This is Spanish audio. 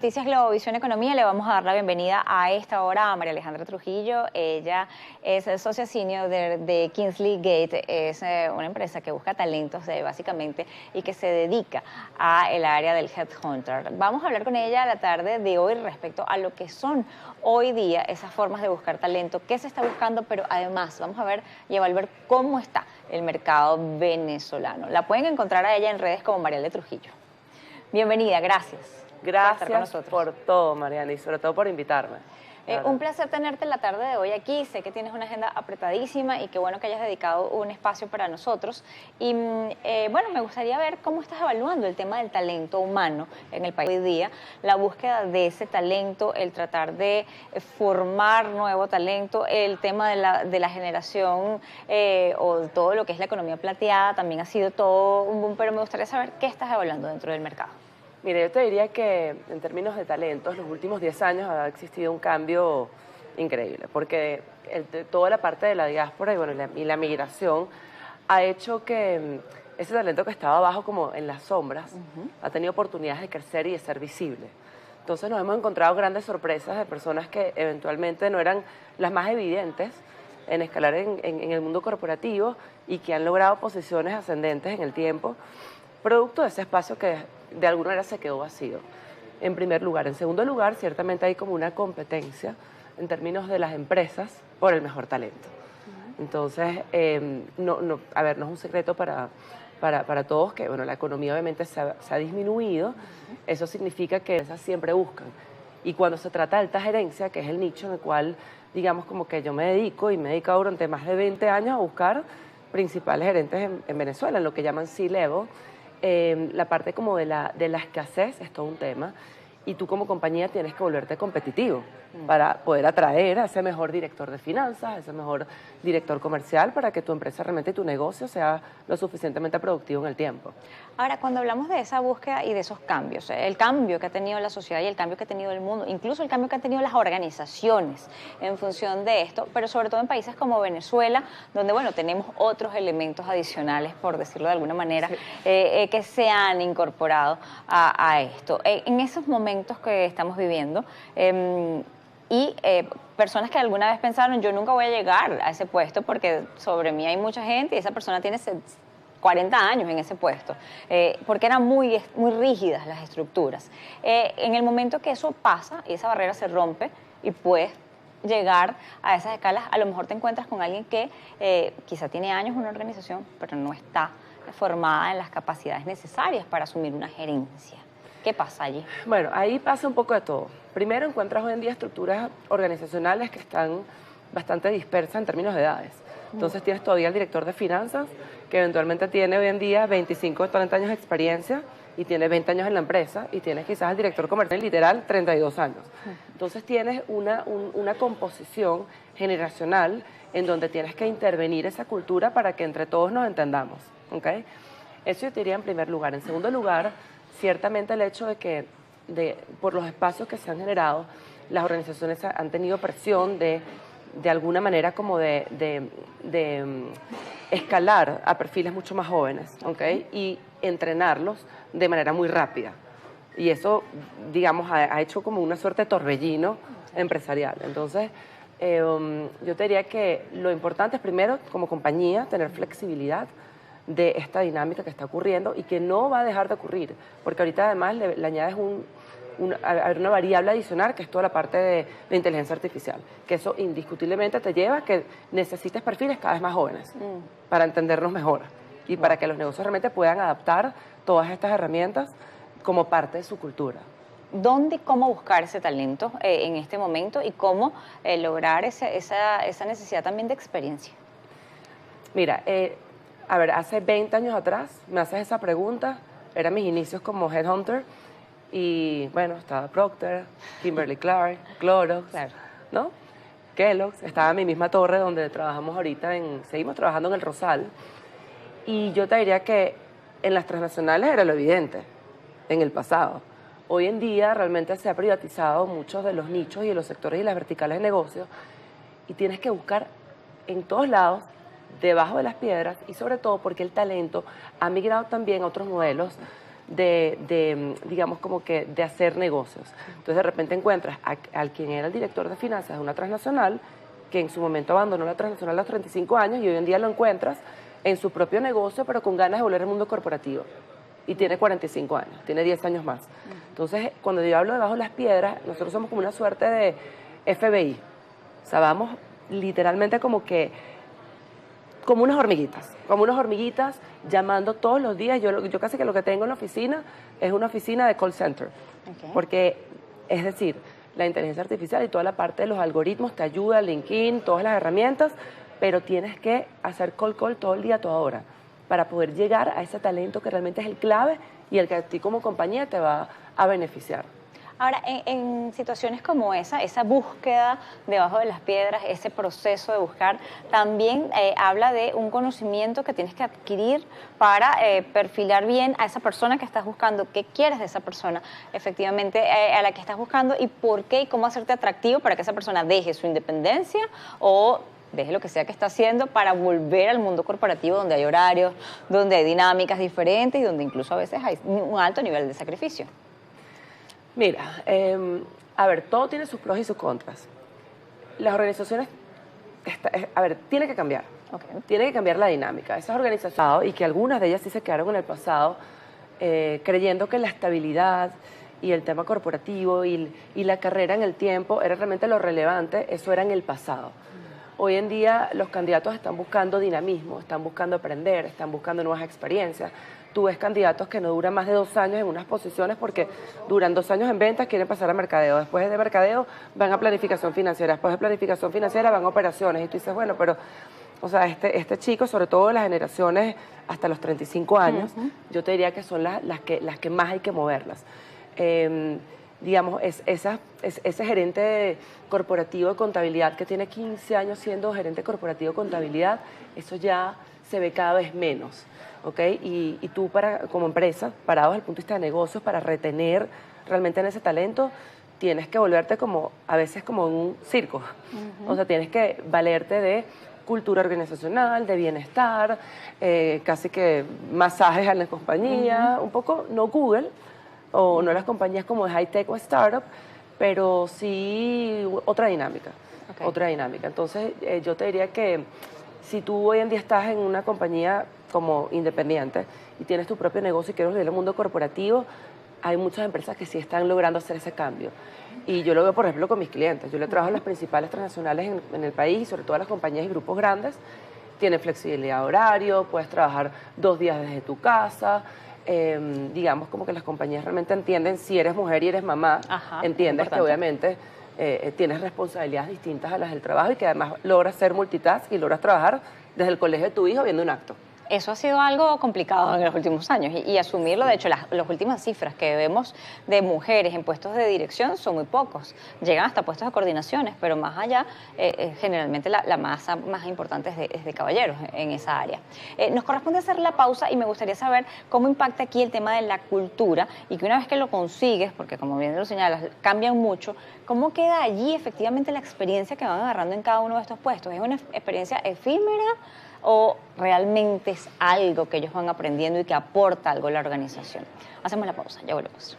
Noticias Globovisión Economía, le vamos a dar la bienvenida a esta hora a María Alejandra Trujillo. Ella es socia senior de Kingsley Gate, es una empresa que busca talentos básicamente y que se dedica a el área del headhunter. Vamos a hablar con ella a la tarde de hoy respecto a lo que son hoy día esas formas de buscar talento, qué se está buscando, pero además vamos a ver y a ver cómo está el mercado venezolano. La pueden encontrar a ella en redes como María Alejandra Trujillo. Bienvenida, gracias. Gracias por todo, Mariana, y sobre todo por invitarme. Un placer tenerte la tarde de hoy aquí. Sé que tienes una agenda apretadísima y qué bueno que hayas dedicado un espacio para nosotros. Y bueno, me gustaría ver cómo estás evaluando el tema del talento humano en el país hoy día, la búsqueda de ese talento, el tratar de formar nuevo talento, el tema de la generación o todo lo que es la economía plateada, también ha sido todo un boom, pero me gustaría saber qué estás evaluando dentro del mercado. Mire, yo te diría que en términos de talentos, los últimos 10 años ha existido un cambio increíble, porque toda la parte de la diáspora y la migración ha hecho que ese talento que estaba abajo como en las sombras ha tenido oportunidades de crecer y de ser visible. Entonces nos hemos encontrado grandes sorpresas de personas que eventualmente no eran las más evidentes en escalar en el mundo corporativo y que han logrado posiciones ascendentes en el tiempo, producto de ese espacio que de alguna manera se quedó vacío, en primer lugar. En segundo lugar, ciertamente hay como una competencia en términos de las empresas por el mejor talento. Entonces, no es un secreto para todos que la economía obviamente se ha disminuido. Eso significa que esas siempre buscan. Y cuando se trata de alta gerencia, que es el nicho en el cual, digamos, como que yo me dedico y me he dedicado durante más de 20 años a buscar principales gerentes en Venezuela, en lo que llaman C-Level, la parte como de la escasez es todo un tema y tú como compañía tienes que volverte competitivo para poder atraer a ese mejor director de finanzas, a ese mejor director comercial para que tu empresa realmente, tu negocio sea lo suficientemente productivo en el tiempo. Ahora, cuando hablamos de esa búsqueda y de esos cambios, el cambio que ha tenido la sociedad y el cambio que ha tenido el mundo, incluso el cambio que han tenido las organizaciones en función de esto, pero sobre todo en países como Venezuela, donde, bueno, tenemos otros elementos adicionales, por decirlo de alguna manera, sí, que se han incorporado a esto. En esos momentos que estamos viviendo, personas que alguna vez pensaron, yo nunca voy a llegar a ese puesto porque sobre mí hay mucha gente y esa persona tiene 40 años en ese puesto, porque eran muy rígidas las estructuras. En el momento que eso pasa y esa barrera se rompe y puedes llegar a esas escalas, a lo mejor te encuentras con alguien que quizá tiene años en una organización, pero no está formada en las capacidades necesarias para asumir una gerencia. ¿Qué pasa allí? Bueno, ahí pasa un poco de todo. Primero, encuentras hoy en día estructuras organizacionales que están bastante dispersas en términos de edades. Entonces tienes todavía el director de finanzas, que eventualmente tiene hoy en día 25 o 30 años de experiencia y tiene 20 años en la empresa, y tienes quizás el director comercial literal 32 años. Entonces tienes una composición generacional en donde tienes que intervenir esa cultura para que entre todos nos entendamos, ¿okay? Eso yo te diría en primer lugar. En segundo lugar, ciertamente el hecho de que por los espacios que se han generado, las organizaciones han tenido presión de alguna manera como de escalar a perfiles mucho más jóvenes, ¿okay? Y entrenarlos de manera muy rápida. Y eso, digamos, ha hecho como una suerte de torbellino empresarial. Entonces, yo te diría que lo importante es primero, como compañía, tener flexibilidad de esta dinámica que está ocurriendo y que no va a dejar de ocurrir, porque ahorita además le añades una variable adicional que es toda la parte de inteligencia artificial, que eso indiscutiblemente te lleva a que necesites perfiles cada vez más jóvenes para entendernos mejor y para que los negocios realmente puedan adaptar todas estas herramientas como parte de su cultura. ¿Dónde y cómo buscar ese talento en este momento y cómo lograr esa necesidad también de experiencia? Mira, a ver, hace 20 años atrás me haces esa pregunta, eran mis inicios como headhunter y bueno, estaba Procter, Kimberly-Clark, Clorox, claro, ¿no? Kellogg's, estaba en mi misma torre donde trabajamos ahorita, seguimos trabajando en el Rosal, y yo te diría que en las transnacionales era lo evidente en el pasado. Hoy en día realmente se ha privatizado muchos de los nichos y de los sectores y las verticales de negocio y tienes que buscar en todos lados, debajo de las piedras, y sobre todo porque el talento ha migrado también a otros modelos digamos, como que de hacer negocios. Entonces, de repente encuentras al quien era el director de finanzas de una transnacional, que en su momento abandonó la transnacional a los 35 años y hoy en día lo encuentras en su propio negocio, pero con ganas de volver al mundo corporativo. Y tiene 45 años, tiene 10 años más. Entonces, cuando yo hablo de Bajo las Piedras, nosotros somos como una suerte de FBI. O sea, vamos literalmente como unas hormiguitas llamando todos los días. Yo casi que lo que tengo en la oficina es una oficina de call center. Okay. Porque, es decir, la inteligencia artificial y toda la parte de los algoritmos te ayuda, LinkedIn, todas las herramientas, pero tienes que hacer call todo el día, toda hora, para poder llegar a ese talento que realmente es el clave y el que a ti como compañía te va a beneficiar. Ahora, en situaciones como esa búsqueda debajo de las piedras, ese proceso de buscar, también habla de un conocimiento que tienes que adquirir para perfilar bien a esa persona que estás buscando, qué quieres de esa persona, efectivamente, a la que estás buscando y por qué y cómo hacerte atractivo para que esa persona deje su independencia o deje lo que sea que está haciendo para volver al mundo corporativo donde hay horarios, donde hay dinámicas diferentes y donde incluso a veces hay un alto nivel de sacrificio. Mira, a ver, todo tiene sus pros y sus contras. Las organizaciones, tiene que cambiar. Okay. Tiene que cambiar la dinámica. Esas organizaciones, y que algunas de ellas sí se quedaron en el pasado, creyendo que la estabilidad y el tema corporativo y la carrera en el tiempo era realmente lo relevante, eso era en el pasado. Hoy en día los candidatos están buscando dinamismo, están buscando aprender, están buscando nuevas experiencias. Tú ves candidatos que no duran más de 2 años en unas posiciones porque duran 2 años en ventas, quieren pasar a mercadeo. Después de mercadeo van a planificación financiera. Después de planificación financiera van a operaciones. Y tú dices, bueno, pero, o sea, este chico, sobre todo las generaciones hasta los 35 años, yo te diría que son las que más hay que moverlas. Digamos, ese gerente corporativo de contabilidad que tiene 15 años siendo gerente corporativo de contabilidad, eso ya se ve cada vez menos. ¿Okay? Y tú como empresa, parado desde el punto de vista de negocios, para retener realmente en ese talento, tienes que volverte a veces como un circo. O sea, tienes que valerte de cultura organizacional, de bienestar, casi que masajes a la compañía, un poco, no Google, o no las compañías como de high-tech o startup, pero sí otra dinámica. Okay. Otra dinámica. Entonces, yo te diría que si tú hoy en día estás en una compañía como independiente y tienes tu propio negocio y quieres volver al mundo corporativo, hay muchas empresas que sí están logrando hacer ese cambio. Y yo lo veo, por ejemplo, con mis clientes. Yo le trabajo a las principales transnacionales en el país, sobre todo a las compañías y grupos grandes. Tienes flexibilidad de horario, puedes trabajar 2 días desde tu casa. Digamos como que las compañías realmente entienden, si eres mujer y eres mamá, entiendes que obviamente tienes responsabilidades distintas a las del trabajo y que además logras ser multitask y logras trabajar desde el colegio de tu hijo viendo un acto. Eso ha sido algo complicado en los últimos años y asumirlo, de hecho, las últimas cifras que vemos de mujeres en puestos de dirección son muy pocos. Llegan hasta puestos de coordinaciones, pero más allá, generalmente la masa más importante es de caballeros en esa área. Nos corresponde hacer la pausa y me gustaría saber cómo impacta aquí el tema de la cultura y que una vez que lo consigues, porque como bien lo señalas, cambian mucho, ¿cómo queda allí efectivamente la experiencia que van agarrando en cada uno de estos puestos? ¿Es una experiencia efímera o realmente es algo que ellos van aprendiendo y que aporta algo a la organización? Hacemos la pausa, ya volvemos.